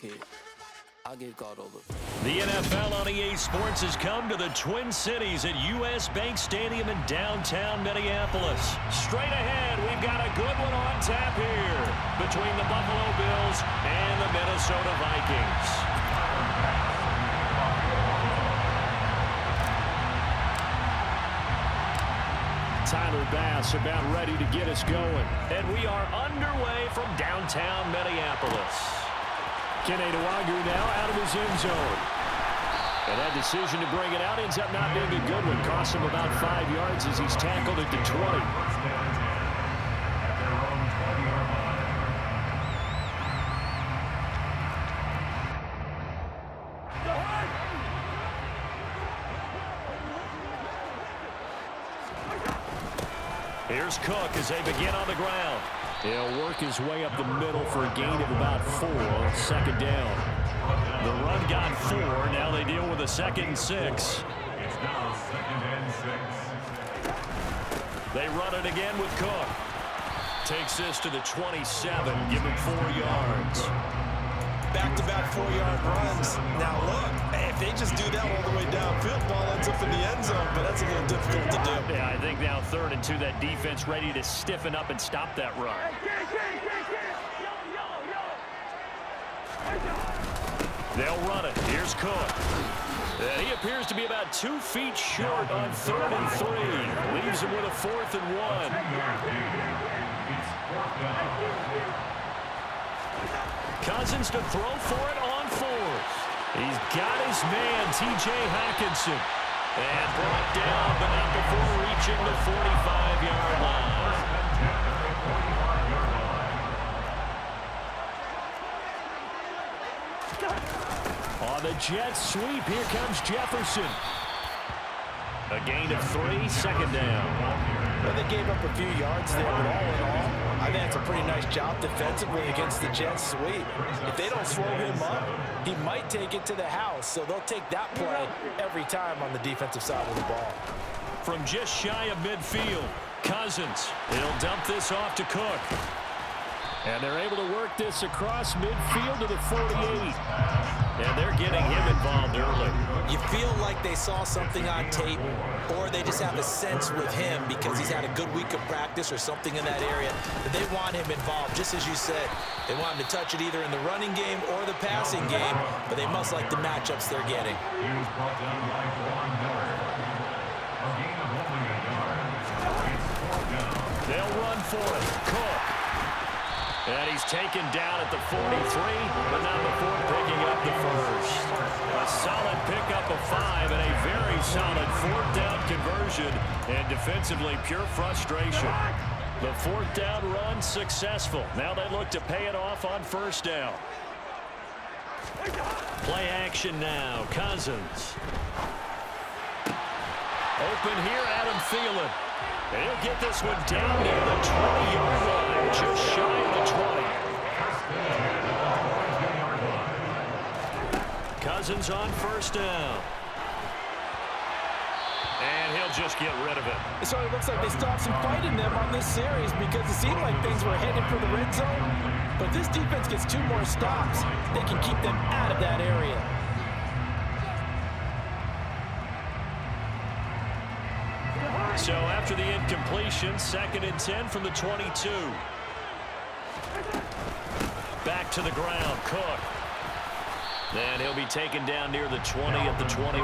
okay, I'll get called over. The NFL on EA Sports has come to the Twin Cities at US Bank Stadium in downtown Minneapolis. Straight ahead, we've got a good one on tap here between the Buffalo Bills and the Minnesota Vikings. Tyler Bass about ready to get us going. And we are underway from downtown Minneapolis. Kenny Nwagu now out of his end zone. And that decision to bring it out ends up not being a good one. Cost him about 5 yards as he's tackled at the 20. Here's Cook as they begin on the ground. He'll work his way up the middle for a gain of about 4. Second down. The run got 4. Now they deal with a 2nd and 6. It's now 2nd and 6. They run it again with Cook. Takes this to the 27. Give him 4 yards. Back-to-back 4-yard runs. Now look, if they just do that all the way downfield, ball ends up in the end zone, but that's a little difficult to do. Yeah, I think now 3rd and 2, that defense ready to stiffen up and stop that run. They'll run it. Here's Cook. He appears to be about 2 feet short on 3rd and 3. Leaves him with a 4th and 1. Cousins to throw for it on 4th. He's got his man, T.J. Hockenson. And brought down, but not before reaching the 45-yard line. On the jet sweep, here comes Jefferson. A gain of 3, second down. Well, they gave up a few yards there, but all in all, I think that's a pretty nice job defensively against the jet sweep. If they don't slow him up, he might take it to the house, so they'll take that play every time on the defensive side of the ball. From just shy of midfield, Cousins. He'll dump this off to Cook. And they're able to work this across midfield to the 48. And they're getting him involved early. You feel like they saw something on tape, or they just have a sense with him because he's had a good week of practice or something in that area that they want him involved, just as you said. They want him to touch it either in the running game or the passing game, but they must like the matchups they're getting. He was brought down by 1 yard. A gain of only a yard. It's 4 down. They'll run for it. Cook. And he's taken down at the 43, but not before picking up the first. A solid pickup of 5 and a very solid 4th down conversion. And defensively, pure frustration. The 4th down run successful. Now they look to pay it off on 1st down. Play action now. Cousins. Open here, Adam Thielen. He'll get this one down near the 20-yard line, just shy of the 20. Cousins on 1st down. And he'll just get rid of it. So it looks like they stopped some fight in them on this series because it seemed like things were headed for the red zone. But if this defense gets 2 more stops, they can keep them out of that area. So after the incompletion, 2nd and 10 from the 22. Back to the ground, Cook. And he'll be taken down near the 20 at the 21.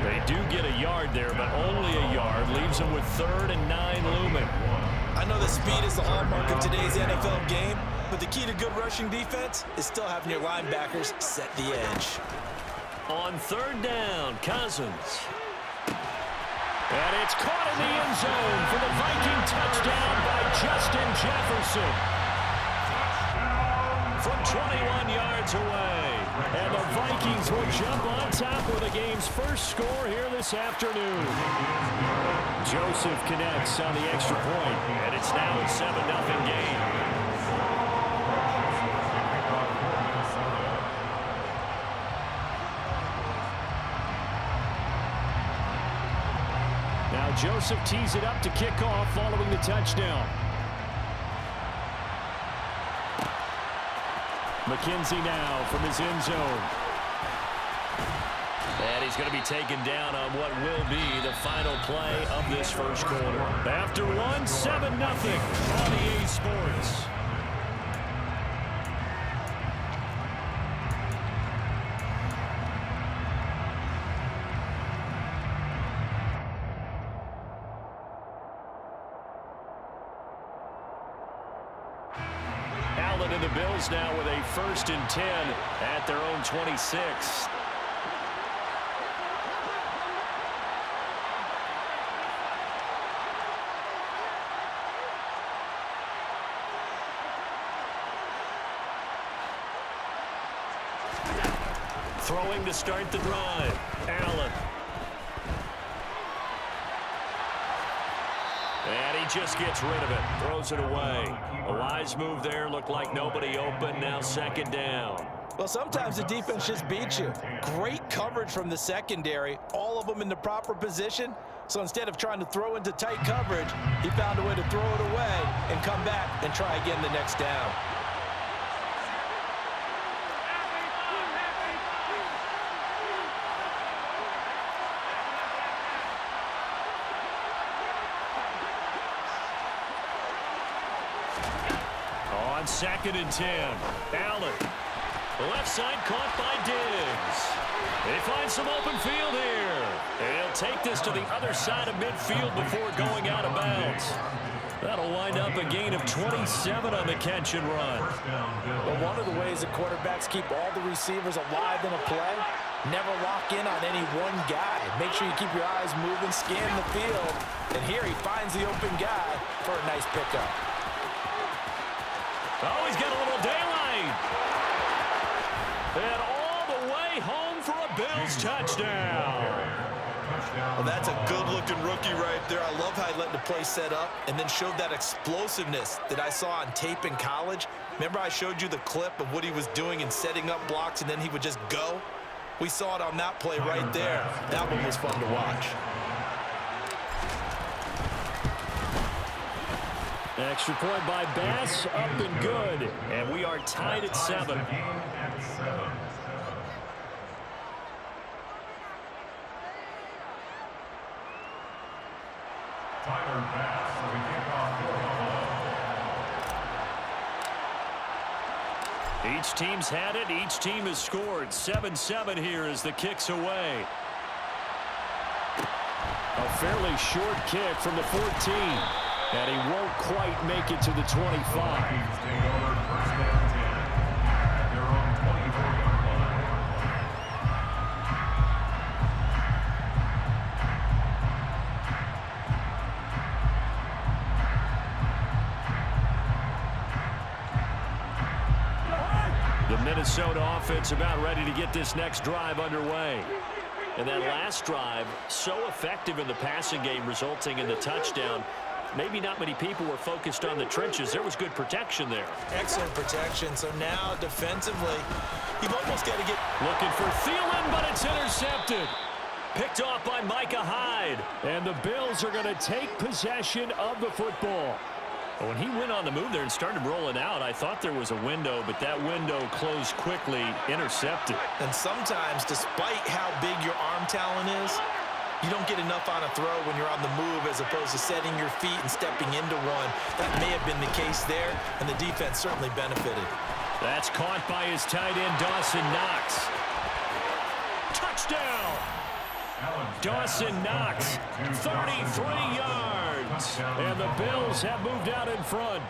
They do get a yard there, but only a yard. Leaves them with 3rd and 9 looming. I know the speed is the hallmark of today's NFL game, but the key to good rushing defense is still having your linebackers set the edge. On 3rd down, Cousins. And it's caught in the end zone for the Viking touchdown by Justin Jefferson. From 21 yards away. And the Vikings will jump on top with the game's first score here this afternoon. Joseph connects on the extra point, and it's now a 7-0 game. Now Joseph tees it up to kick off following the touchdown. McKenzie now from his end zone. And he's going to be taken down on what will be the final play of this first quarter. After one, 7-0 on EA Sports. Allen and the Bills now with a 1st and 10 at their own 26. Throwing to start the drive. Allen. And he just gets rid of it. Throws it away. A wise move there. Looked like nobody open. Now 2nd down. Well, sometimes the defense just beats you. Great coverage from the secondary. All of them in the proper position. So instead of trying to throw into tight coverage, he found a way to throw it away and come back and try again the next down. On 2nd and 10. Allen. The left side caught by Diggs. They find some open field here. And he'll take this to the other side of midfield before going out of bounds. That'll wind up a gain of 27 on the catch and run. Well, one of the ways that quarterbacks keep all the receivers alive in a play, never lock in on any one guy. Make sure you keep your eyes moving, scan the field. And here he finds the open guy for a nice pickup. Oh, he's got a little daylight. And all the way home for a Bills touchdown. Well, that's a good-looking rookie right there. I love how he let the play set up and then showed that explosiveness that I saw on tape in college. Remember I showed you the clip of what he was doing and setting up blocks, and then he would just go? We saw it on that play right there. That one was fun to watch. Extra point by Bass, up and good. And we are tied at 7. Tyler Bass, we kick off for Each team's had it. Each team has scored. 7-7 here as the kick's away. A fairly short kick from the 14. And he won't quite make it to the 25. The Minnesota offense about ready to get this next drive underway. And that last drive, so effective in the passing game, resulting in the touchdown. Maybe not many people were focused on the trenches. There was good protection there. Excellent protection. So now defensively, you've almost got to get... Looking for Thielen, but it's intercepted. Picked off by Micah Hyde. And the Bills are going to take possession of the football. When he went on the move there and started rolling out, I thought there was a window, but that window closed quickly, intercepted. And sometimes, despite how big your arm talent is, you don't get enough on a throw when you're on the move as opposed to setting your feet and stepping into one. That may have been the case there, and the defense certainly benefited. That's caught by his tight end, Dawson Knox. Touchdown! Dawson Knox, 33 yards. And the Bills have moved out in front.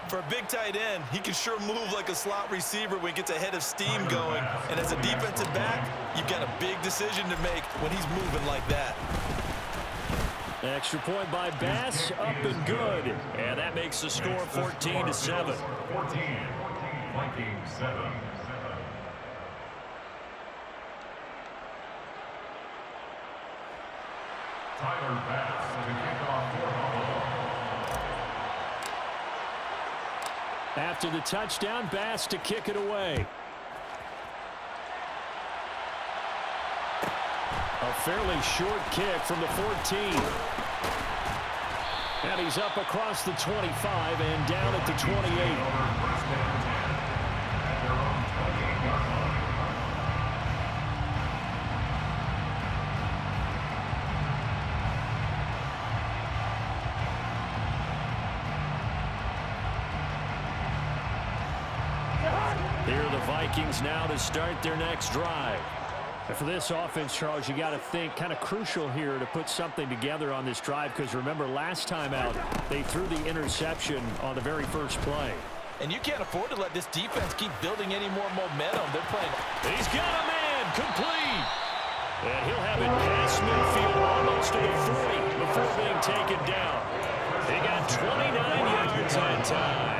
For a big tight end, he can sure move like a slot receiver when he gets a head of steam going. And as a defensive back, you've got a big decision to make when he's moving like that. Extra point by Bass, up and good. And that makes the score 14-7. 14, Vikings 7. Tyler Bass to kick off for Buffalo. After the touchdown, Bass to kick it away. A fairly short kick from the 14. And he's up across the 25 and down at the 28. Here are the Vikings now to start their next drive. And for this offense, Charles, you got to think kind of crucial here to put something together on this drive, because remember last time out they threw the interception on the very first play. And you can't afford to let this defense keep building any more momentum. They're playing. He's got a man complete. And he'll have it past midfield almost to the 40 before being taken down. He got 29 yards that time.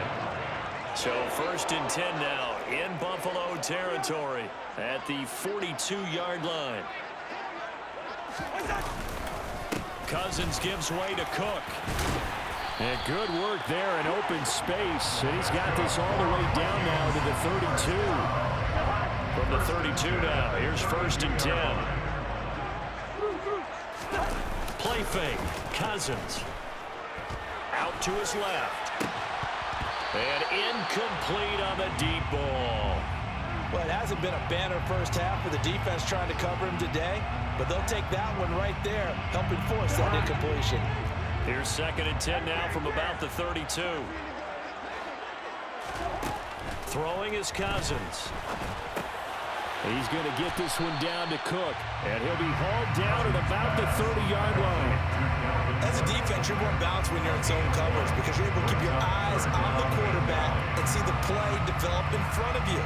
So 1st and 10 now in Buffalo territory at the 42-yard line. Cousins gives way to Cook. And good work there in open space. And he's got this all the way down now to the 32. From the 32 now, here's 1st and 10. Play fake. Cousins. Out to his left. And incomplete on the deep ball. Well, it hasn't been a banner first half for the defense trying to cover him today, but they'll take that one right there, helping force that incompletion. Here's 2nd and 10 now from about the 32. Throwing is Cousins. He's going to get this one down to Cook, and he'll be hauled down at about the 30-yard line. As a defense, you're more balanced when you're in zone coverage because you're able to keep your eyes on the quarterback and see the play develop in front of you.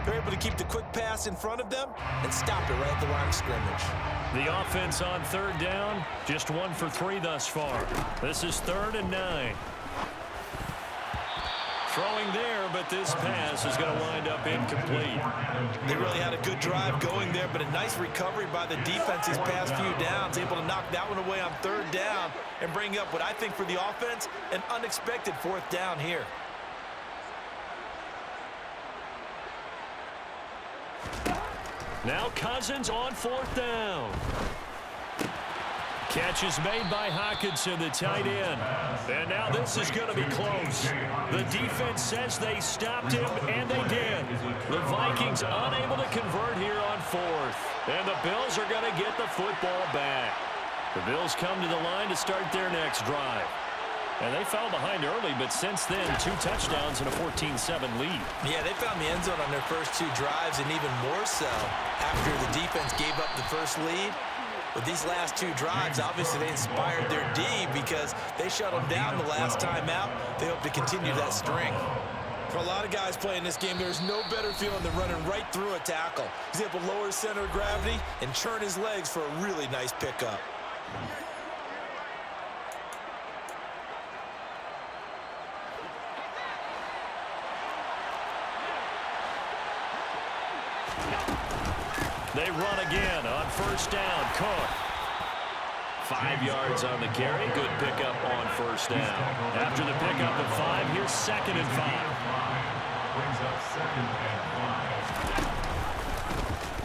They're able to keep the quick pass in front of them and stop it right at the line of scrimmage. The offense on 3rd down, just 1 for 3 thus far. This is 3rd and 9. Throwing there, but this pass is going to wind up incomplete. They really had a good drive going there, but a nice recovery by the defense these past few downs, able to knock that one away on 3rd down and bring up what I think for the offense, an unexpected 4th down here. Now Cousins on 4th down. Catch is made by Hockenson, the tight end. And now this is going to be close. The defense says they stopped him, and they did. The Vikings unable to convert here on 4th. And the Bills are going to get the football back. The Bills come to the line to start their next drive. And they fell behind early, but since then, 2 touchdowns and a 14-7 lead. Yeah, they found the end zone on their first 2 drives, and even more so after the defense gave up the first lead. But these last 2 drives, obviously they inspired their D because they shut them down the last time out. They hope to continue that string. For a lot of guys playing this game, there's no better feeling than running right through a tackle. He's able to lower his center of gravity and churn his legs for a really nice pickup. They run again on 1st down. Cook. 5 yards on the carry. Good pickup on 1st down. After the pickup of 5, here's 2nd and 5. Brings up 2nd and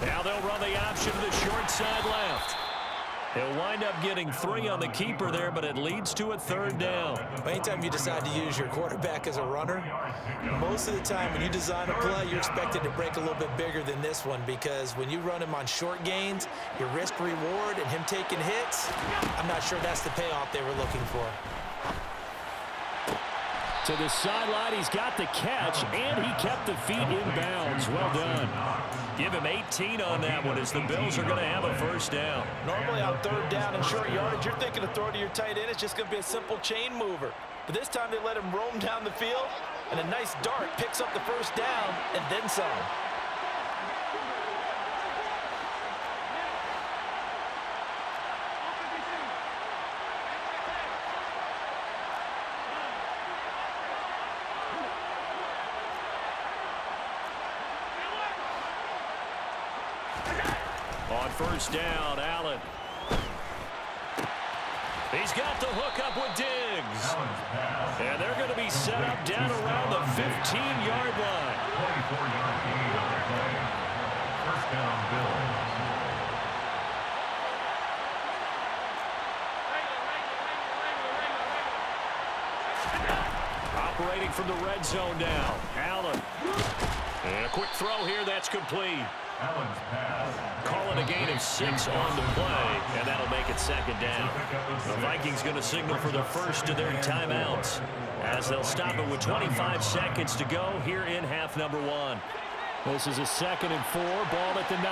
5. Now they'll run the option to the short side left. He'll wind up getting 3 on the keeper there, but it leads to a 3rd down. Anytime you decide to use your quarterback as a runner, most of the time when you design a play, you're expected to break a little bit bigger than this one because when you run him on short gains, your risk reward and him taking hits, I'm not sure that's the payoff they were looking for. To the sideline, he's got the catch, and he kept the feet in bounds. Well done. Give him 18 on that one as the Bills are going to have a 1st down. Normally on 3rd down and short yardage, you're thinking of throw to your tight end. It's just going to be a simple chain mover. But this time they let him roam down the field, and a nice dart picks up the 1st down and then some. On 1st down, Allen. He's got the hook up with Diggs. And they're going to be set up down around the 15-yard line. 24-yard gain on the play. 1st down, Bills. Operating from the red zone now. Allen. And a quick throw here, that's complete. Allen's pass. Calling a gain of 6 on the play, and that'll make it 2nd down. The Vikings going to signal for the first of their timeouts as they'll stop it with 25 seconds to go here in half number 1. This is a 2nd and 4, ball at the 9.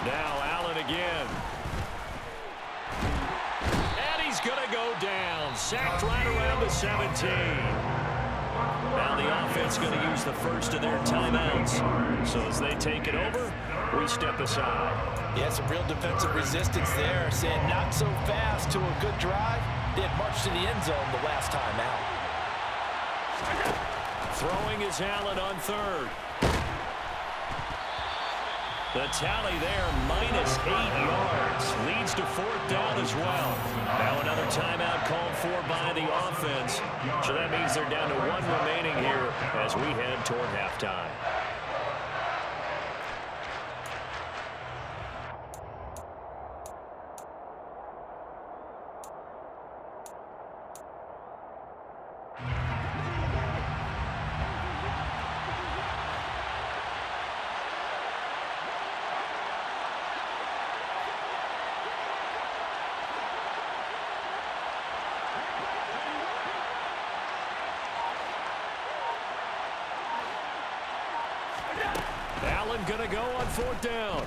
Now Allen again. And he's going to go down. Sacked right around the 17. Now the offense going to use the first of their timeouts. So as they take it over, we step aside. Yeah, some real defensive resistance there, saying not so fast to a good drive. They had marched to the end zone the last time out. Throwing is Allen on 3rd. The tally there, -8 yards. Leads to 4th down as well. Now another timeout called for by the offense. So that means they're down to 1 remaining here as we head toward halftime. Allen going to go on 4th down.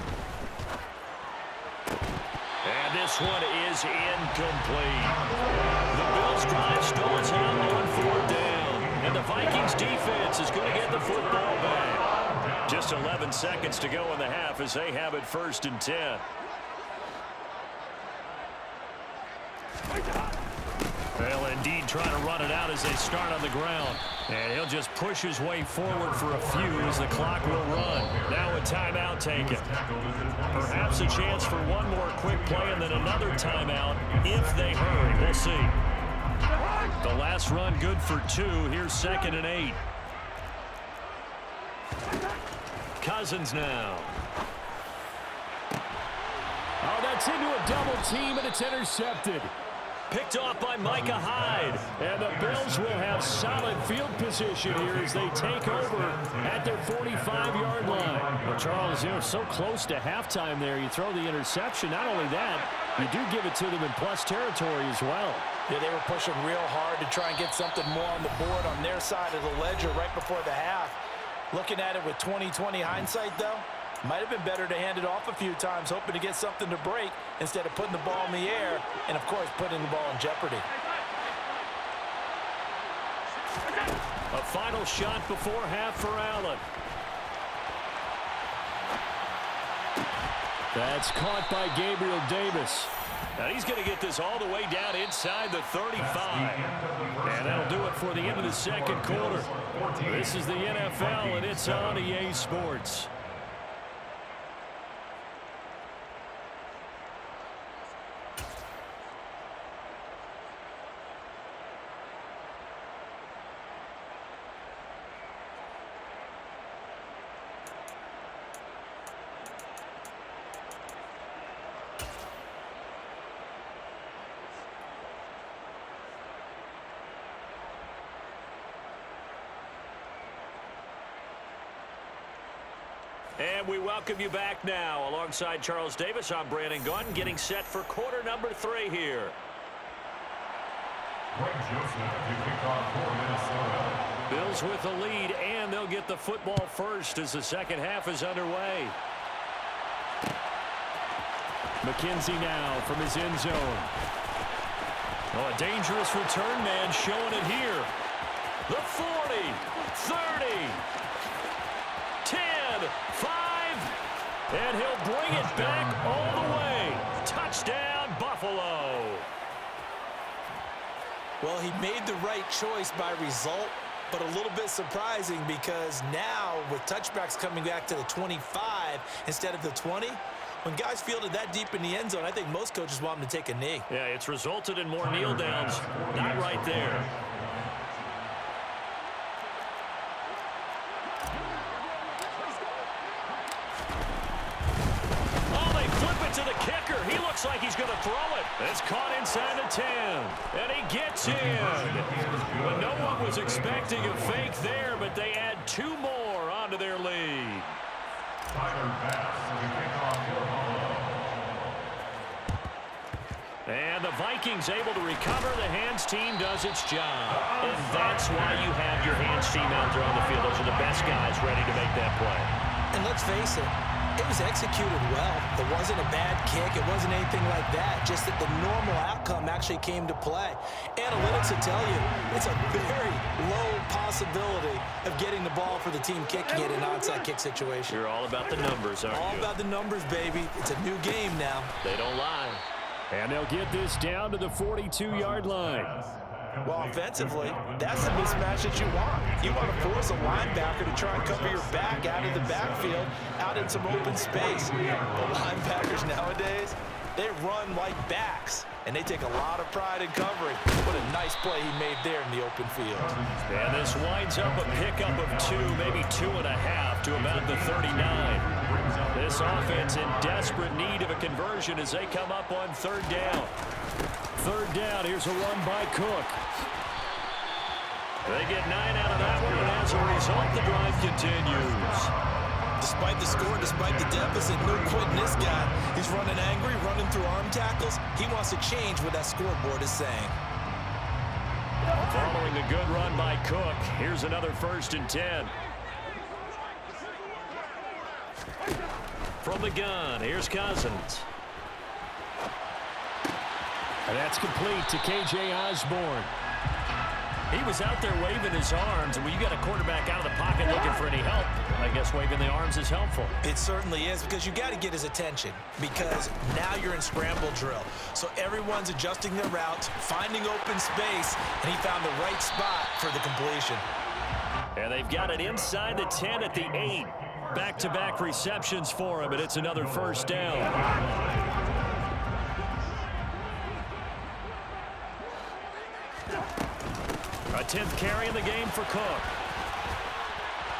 And this one is incomplete. The Bills drive stalls out on 4th down. And the Vikings defense is going to get the football back. Just 11 seconds to go in the half as they have it 1st and 10. Well, indeed, trying to run it out as they start on the ground. And he'll just push his way forward for a few as the clock will run. Now a timeout taken. Perhaps a chance for one more quick play and then another timeout if they hurry. We'll see. The last run good for 2. Here's 2nd and 8. Cousins now. Oh, that's into a double team, and it's intercepted. Picked off by Micah Hyde. And the Bills will have solid field position here as they take over at their 45-yard line. Well, Charles, you know, so close to halftime there. You throw the interception. Not only that, you do give it to them in plus territory as well. Yeah, they were pushing real hard to try and get something more on the board on their side of the ledger right before the half. Looking at it with 20/20 hindsight, though, might have been better to hand it off a few times, hoping to get something to break instead of putting the ball in the air and, of course, putting the ball in jeopardy. A final shot before half for Allen. That's caught by Gabriel Davis. Now he's going to get this all the way down inside the 35. And that'll do it for the end of the 2nd quarter. This is the NFL, and it's on EA Sports. And we welcome you back now. Alongside Charles Davis, I'm Brandon Gunn, getting set for quarter number 3 here. Bills with the lead, and they'll get the football first as the 2nd half is underway. McKenzie now from his end zone. Oh, a dangerous return man showing it here. The 40, 30, 10, 5, and he'll bring it back all the way. Touchdown, Buffalo. Well, he made the right choice by result, but a little bit surprising because now with touchbacks coming back to the 25 instead of the 20, when guys fielded that deep in the end zone, I think most coaches want them to take a knee. Yeah, it's resulted in more kneel downs. Not right there. To the kicker. He looks like he's going to throw it. It's caught inside the 10. And he gets in. Well, no one was expecting a fake there, but they add 2 more onto their lead. And the Vikings able to recover. The hands team does its job. And that's why you have your hands team out there on the field. Those are the best guys ready to make that play. And let's face it, it was executed well. It wasn't a bad kick. It wasn't anything like that. Just that the normal outcome actually came to play. Analytics will tell you it's a very low possibility of getting the ball for the team kicking it in an onside kick situation. You're all about the numbers, aren't you? All about the numbers, baby. It's a new game now. They don't lie. And they'll get this down to the 42-yard line. Well, offensively, that's the mismatch that you want. You want to force a linebacker to try and cover your back out of the backfield, out in some open space. The linebackers nowadays, they run like backs, and they take a lot of pride in covering. What a nice play he made there in the open field. And this winds up a pickup of 2, maybe 2.5 to about the 39. This offense in desperate need of a conversion as they come up on 3rd down. 3rd down, here's a run by Cook. They get 9 out of that one, and as a result, the drive continues. Despite the score, despite the deficit, no quitting this guy. He's running angry, running through arm tackles. He wants to change what that scoreboard is saying. Following a good run by Cook, here's another 1st and 10. From the gun, here's Cousins. And that's complete to K.J. Osborne. He was out there waving his arms, and when you got a quarterback out of the pocket looking for any help, I guess waving the arms is helpful. It certainly is, because you got to get his attention, because now you're in scramble drill. So everyone's adjusting their routes, finding open space, and he found the right spot for the completion. And they've got it inside the 10 at the 8. Back-to-back receptions for him, and it's another 1st down. A 10th carry in the game for Cook.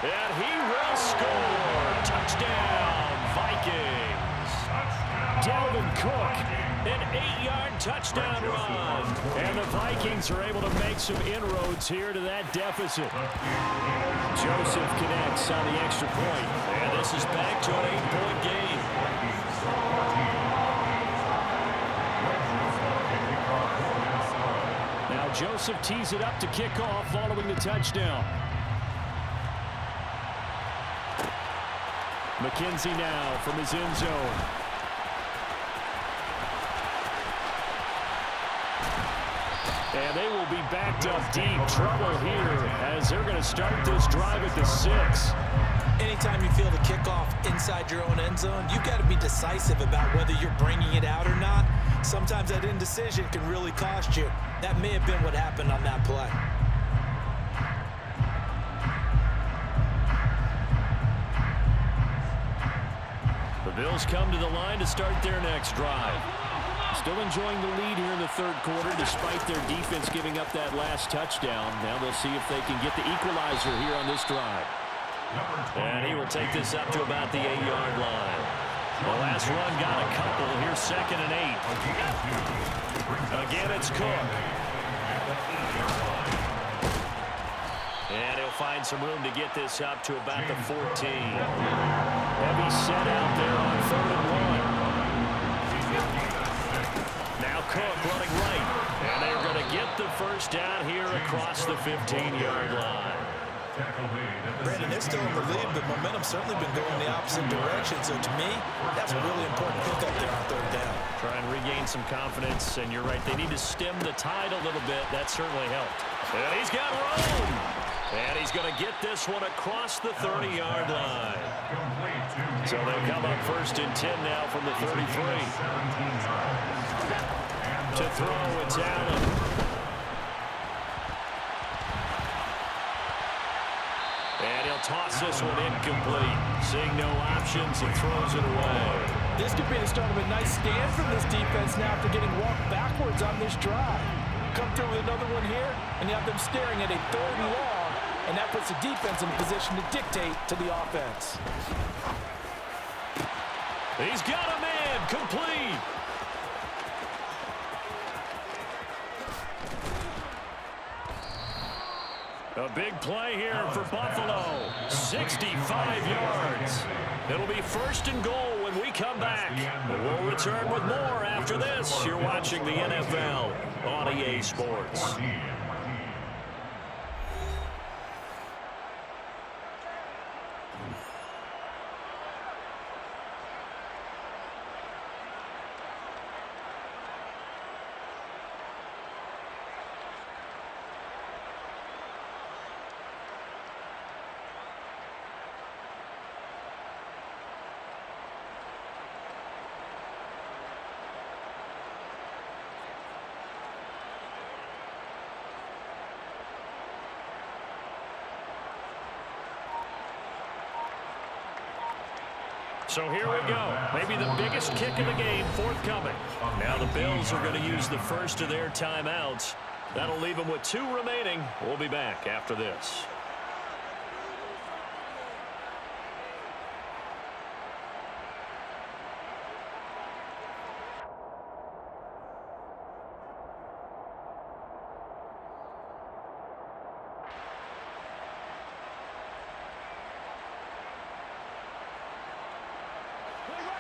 And he will score. Touchdown, Vikings. Dalvin Cook, an 8-yard touchdown run. And the Vikings are able to make some inroads here to that deficit. Joseph connects on the extra point. And this is back to an 8-point game. Now Joseph tees it up to kick off following the touchdown. McKenzie now from his end zone. And they will be backed up deep. Trouble here as they're going to start this drive at the 6. Anytime you feel the kickoff inside your own end zone, you've got to be decisive about whether you're bringing it out or not. Sometimes that indecision can really cost you. That may have been what happened on that play. The Bills come to the line to start their next drive. Still enjoying the lead here in the 3rd quarter despite their defense giving up that last touchdown. Now they'll see if they can get the equalizer here on this drive. And he will take this up to about the 8-yard line. The last run got a couple. Here's 2nd and 8. Again, it's Cook. And he'll find some room to get this up to about the 14. Heavy set out there on 3rd and 1. Now Cook running right. And they're going to get the 1st down here across the 15-yard line. Brandon, they're still in the lead, but momentum's certainly been going the opposite direction. So to me, that's a really important pickup there on 3rd down. Try and regain some confidence, and you're right. They need to stem the tide a little bit. That certainly helped. And he's got room. And he's going to get this one across the 30-yard line. So they come up 1st and 10 now from the 33. To throw, it's Allen. And he'll toss this one incomplete. Seeing no options, he throws it away. This could be the start of a nice stand from this defense now after getting walked backwards on this drive. Come through with another one here, and you have them staring at a 3rd and long, and that puts the defense in a position to dictate to the offense. He's got a man, complete. A big play here for Buffalo. 65 yards. It'll be 1st and goal with when we come back, we'll return with more after this. You're watching the NFL on EA Sports. So here we go. Maybe the biggest kick of the game forthcoming. Now the Bills are going to use the first of their timeouts. That'll leave them with 2 remaining. We'll be back after this.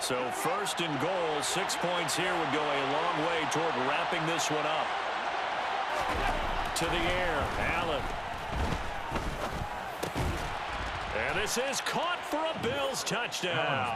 So first and goal, 6 points here would go a long way toward wrapping this one up. To the air, Allen. And this is caught for a Bills touchdown.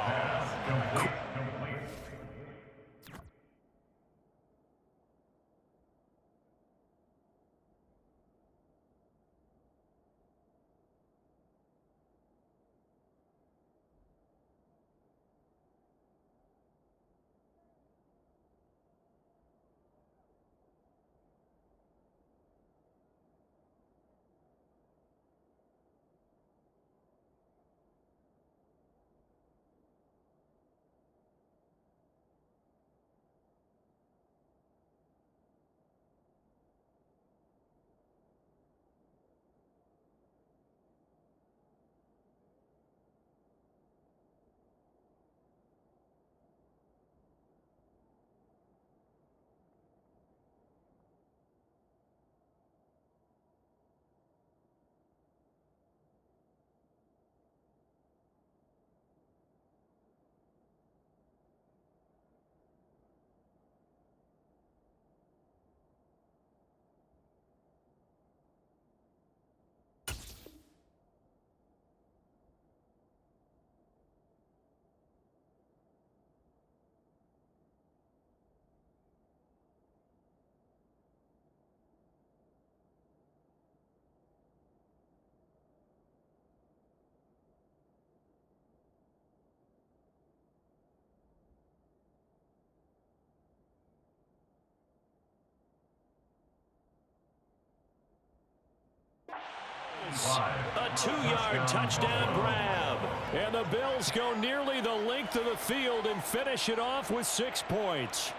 A 2-yard touchdown grab. And the Bills go nearly the length of the field and finish it off with 6 points.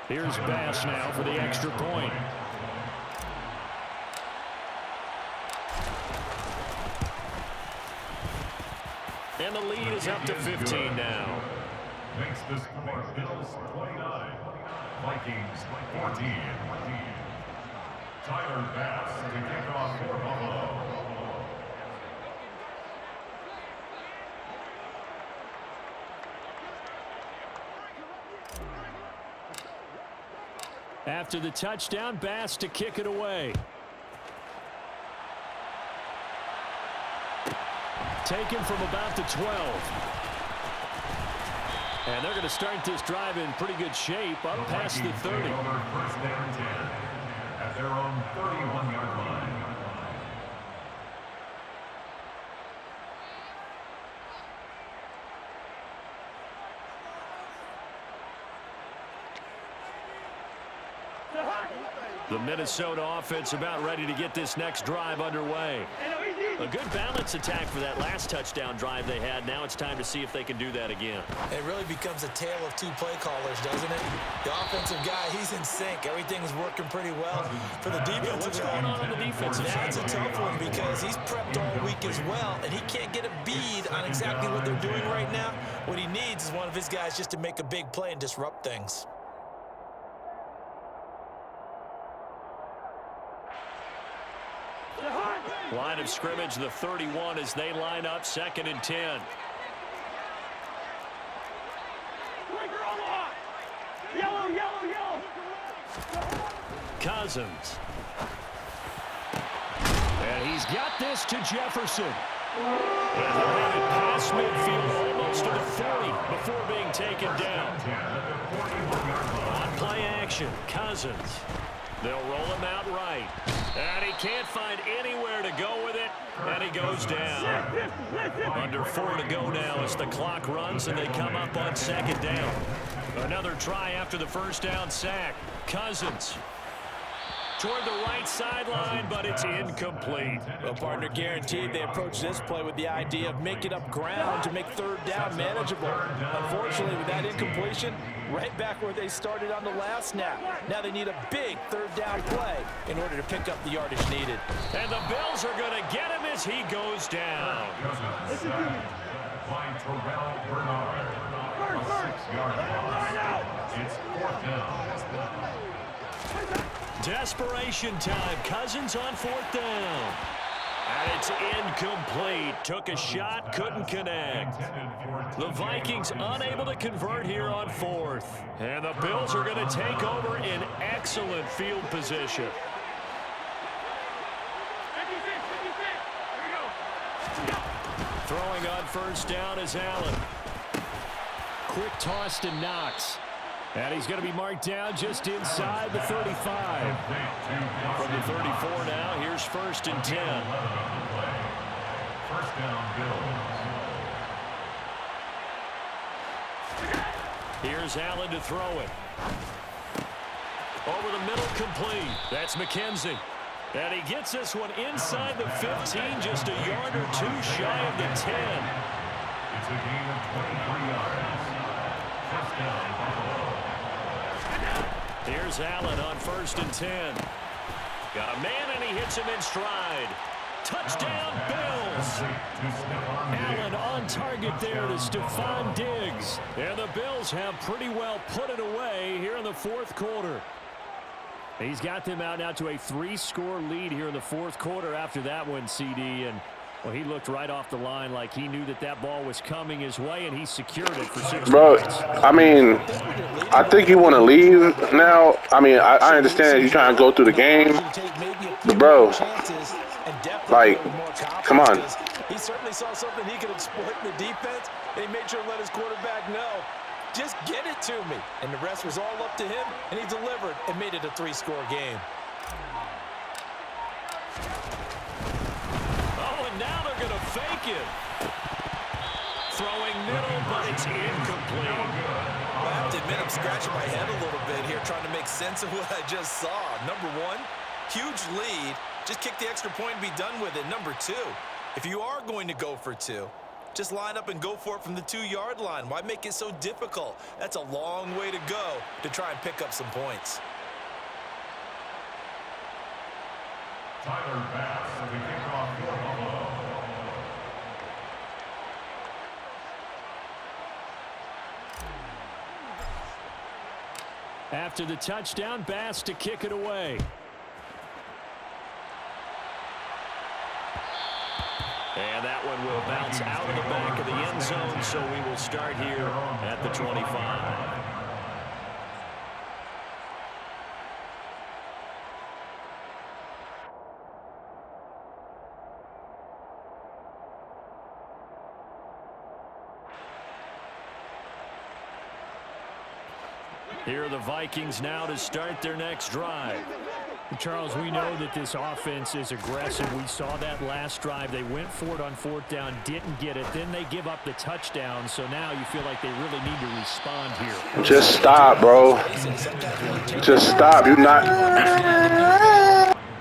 Here's Bass now for the extra point. And the lead is up to 15 now. Makes the score Bills 29, Vikings 14. Tyler Bass to kick off for Buffalo. After the touchdown, Bass to kick it away. Taken from about the 12. And they're going to start this drive in pretty good shape, up past the 30. First down 10 at their own 31-yard line. The Minnesota offense about ready to get this next drive underway. A good balance attack for that last touchdown drive they had. Now it's time to see if they can do that again. It really becomes a tale of 2 play callers, doesn't it? The offensive guy, he's in sync. Everything's working pretty well. For the defensive What's going on the defensive side? That's a tough one because he's prepped all week as well, and he can't get a bead on exactly what they're doing right now. What he needs is one of his guys just to make a big play and disrupt things. Line of scrimmage, the 31 as they line up 2nd and 10. Cousins. And he's got this to Jefferson. And he'll have it past midfield almost to the 40 before being taken down. On play action, Cousins. They'll roll him out right. And he can't find anywhere to go with it. And he goes down. Under 4 to go now as the clock runs and they come up on 2nd down. Another try after the first down sack. Cousins toward the right sideline, but it's incomplete. Well, partner, guaranteed they approach this play with the idea of making up ground to make 3rd down manageable. Unfortunately, with that incompletion, right back where they started on the last snap. Now they need a big 3rd down play in order to pick up the yardage needed. And the Bills are going to get him as he goes down. By Terrell Bernard. A 6-yard loss. It's 4th down. Desperation time. Cousins on 4th down. And it's incomplete. Took a shot, couldn't connect. The Vikings unable to convert here on 4th. And the Bills are going to take over in excellent field position. Throwing on 1st down is Allen. Quick toss to Knox. And he's going to be marked down just inside the 35. From the 34 now, here's 1st and 10. 1st down, Bills. Here's Allen to throw it. Over the middle, complete. That's McKenzie. And he gets this one inside the 15, just a yard or 2 shy of the 10. It's a gain of 23 yards. 1st down, Buffalo. Here's Allen on 1st and 10. Got a man, and he hits him in stride. Touchdown, Bills. Allen on target there to Stephon Diggs. And the Bills have pretty well put it away here in the 4th quarter. He's got them out now to a 3-score lead here in the 4th quarter after that one, CD. And, well, he looked right off the line like he knew that that ball was coming his way, and he secured it for 6 points. I mean, I think you want to leave now. I mean, I understand you trying to go through the game. But, bro, like, come on. He certainly saw something he could exploit in the defense, and he made sure to let his quarterback know. Just get it to me. And the rest was all up to him, and he delivered and made it a 3-score game. Oh, and now they're going to fake it. Throwing middle, but it's incomplete. I have to admit, I'm scratching my head a little bit here trying to make sense of what I just saw. Number 1, huge lead. Just kick the extra point and be done with it. Number 2, if you are going to go for 2, just line up and go for it from the 2-yard line. Why make it so difficult? That's a long way to go to try and pick up some points. Tyler Bass at the kickoff for Buffalo. After the touchdown, Bass to kick it away. And that one will bounce out of the back of the end zone, so we will start here at the 25. Here are the Vikings now to start their next drive. Charles, we know that this offense is aggressive. We saw that last drive. They went for it on 4th down, didn't get it. Then they give up the touchdown. So now you feel like they really need to respond here. Just stop, bro. Just stop. You're not.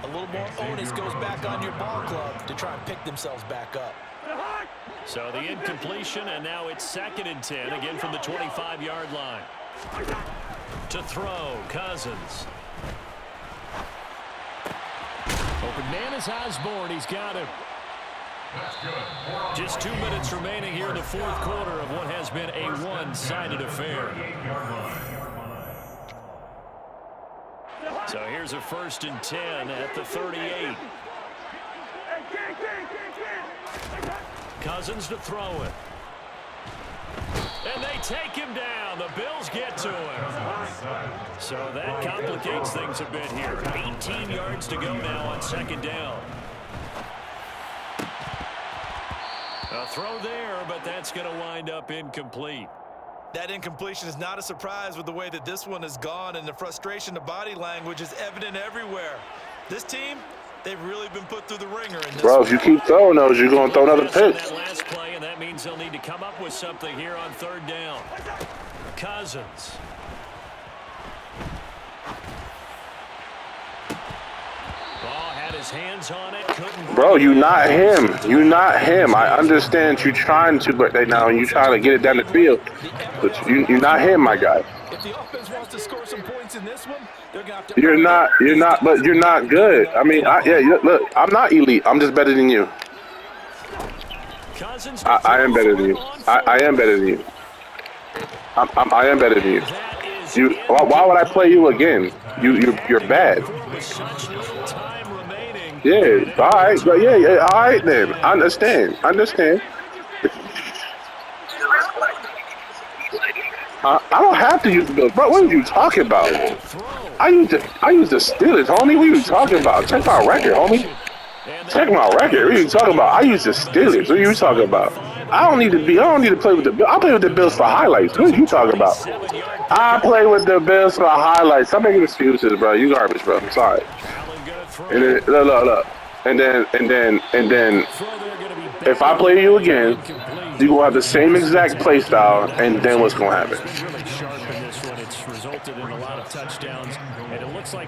A little more onus goes back on your ball club to try and pick themselves back up. So the incompletion, and now it's 2nd and 10, again from the 25-yard line. To throw, Cousins. Open man is Osborne. He's got him. Just 2 minutes remaining here in the 4th quarter of what has been a one-sided affair. So here's a 1st and 10 at the 38. Cousins to throw it. And they take him down. The Bills get to him. So that complicates things a bit here. 18 yards to go now on second down. A throw there, but that's going to wind up incomplete. That incompletion is not a surprise with the way that this one has gone, and the frustration, the body language is evident everywhere. This team, they've really been put through the ringer in this Bro, if you keep throwing those, you're going to throw another pick. That last play, and that means they'll need to come up with something here on third down. Cousins. Ball had his hands on it. Bro, you not him. You not him. I understand you trying to, but now you trying to get it down the field. But you're not him, my guy. If the offense wants to score some points in this one, they're going to have to... But you're not good. I mean, look, I'm not elite. I'm just better than you. I am better than you. I am better than you. I am better than you. Why would I play you again? You're bad. Yeah, all right, but yeah, all right then. I understand. I don't have to use the Bills. Bro, what are you talking about? I use the Steelers, homie. What are you talking about? Check my record, homie. Check my record. What are you talking about? I use the Steelers. What are you talking about? I don't need to play with the Bills. I play with the Bills for highlights. What are you talking about? I play with the Bills for highlights. I'm making excuses, bro. You garbage, bro. I'm sorry. And then look. And then if I play you again, you gonna have the same exact play style, and then what's gonna happen?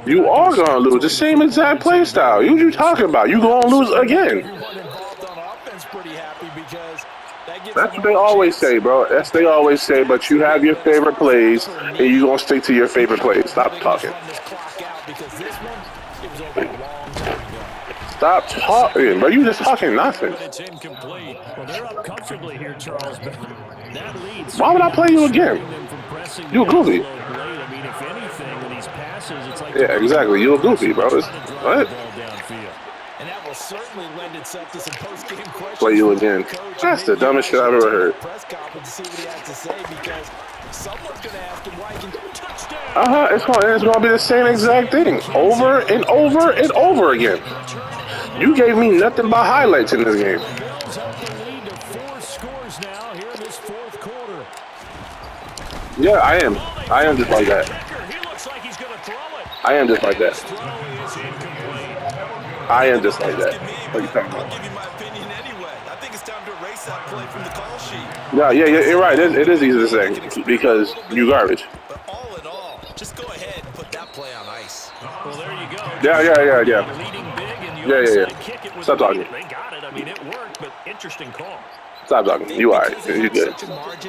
You are gonna lose the same exact play style. What you talking about? You gonna lose again. That's what they always say, bro. That's what they always say, but you have your favorite plays, and you gonna stick to your favorite plays. Stop talking. Stop talking, bro. You just talking nonsense. Why would I play you again? You a goofy. Yeah, exactly. You a goofy, bro. What? And that will certainly lend itself to some post-game questions. Play you again. That's the dumbest shit I've ever heard. It's gonna be the same exact thing over and over and over again. You gave me nothing but highlights in this game. Yeah, I am. I am just like that. I am just like that. I am just like that. What are you talking about? I'll give you my opinion anyway. I think it's time to erase that play from the call sheet. Yeah, you're right. It is easy to say because you garbage. But all in all, just go ahead and put that play on ice. Well, there you go. Yeah. Leading big and Yeah. Stop talking. They got it. I mean, it worked, but interesting call. Stop talking. You all right? You good?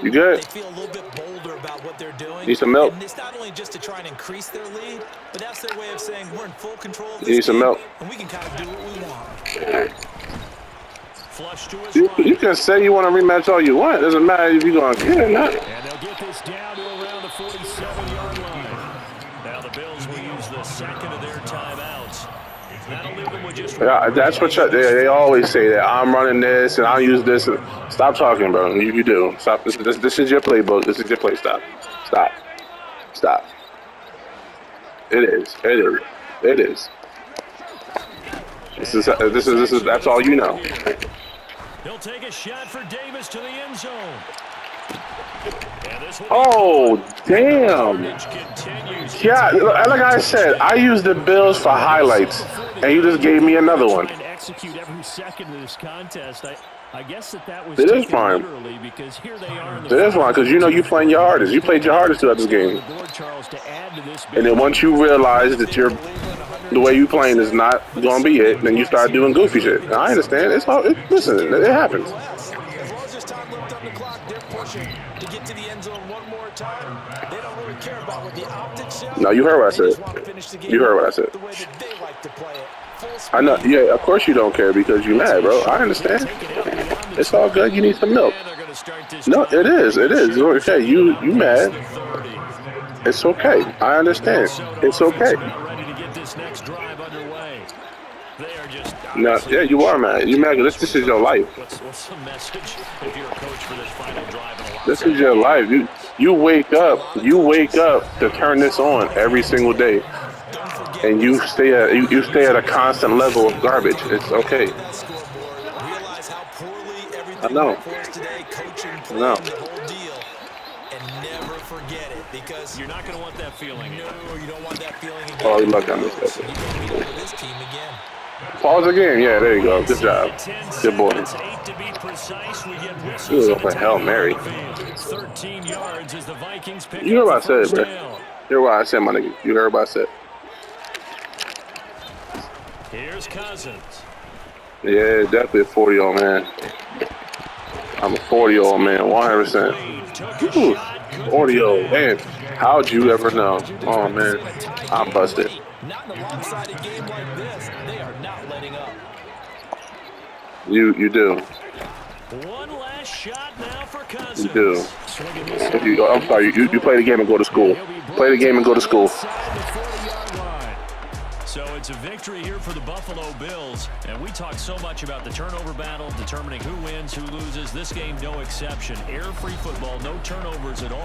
You good? They feel a little bit bolder about what they're doing. Need some milk? And it's not only just to try and increase their lead, but that's their way of saying we're in full control of this You need some milk? and we can kind of do what we want. Flush to his You can say you want to rematch all you want. It doesn't matter if you're going to get it or not. And they'll get this down to around the 47-yard line. Now the Bills will use the second of their timeouts. That'll leave them with just That's what they always say, that I'm running this and I'll use this. Stop talking, bro. You do. Stop. This is your playbook. This is your play. Stop. It is. This is. That's all you know. He'll take a shot for Davis to the end zone. Oh, damn. Yeah, like I said, I use the Bills for highlights, and you just gave me another one. Execute every second of this contest. I guess that was it is fine. Because here they are in it is fine, because you know you playing your hardest. You played your hardest throughout this game. And then once you realize that the way you playing is not going to be it, then you start doing goofy shit. Now, I understand. It's all. Listen, it happens. As long as there's time left on the clock, they're pushing to get to the end zone one more time. They don't really care about what the optics show. No, you heard what I said. You heard what I said. The way that they like to play it. I know. Yeah, of course you don't care because you're mad, bro. I understand. It's all good. You need some milk. No, it is. It's okay. You mad. It's okay. I understand. It's okay. Ready to get this next drive underway. They are just No, yeah, you are mad. You mad 'cause this is your life. What's the message if you're a coach for this final drive in a lot? This is your life. You wake up to turn this on every single day, and you stay at a constant level of garbage. It's okay. Realize how poorly I everything know. went for us today, coaching, I playing, know. the whole deal, and never forget it because You're not going to want that feeling. no, you don't want that feeling again. Oh, look, I missed that. You don't meet up with this team again. Pause again. Yeah, there you go. Good job. Good boy. 8 to be precise. We get Ooh, whistles look like Hail Mary. 13 yards as the Vikings pick You heard what I up the said, first bro. down. You heard what I said, my nigga. You heard what I said. Here's Cousins. Yeah, definitely a 40-year-old man. I'm a 40-year-old man, 100%. Took a Ooh, shot. 40-year-old man. How'd you ever know? Oh, man. I'm busted. Not in a lopsided game like this. They are not letting up. You do. One last shot now for Cousins. You do. I'm sorry. You play the game and go to school. Play the game and go to school. So it's a victory here for the Buffalo Bills. And we talk so much about the turnover battle, determining who wins, who loses. This game, no exception. Error-free football, no turnovers at all.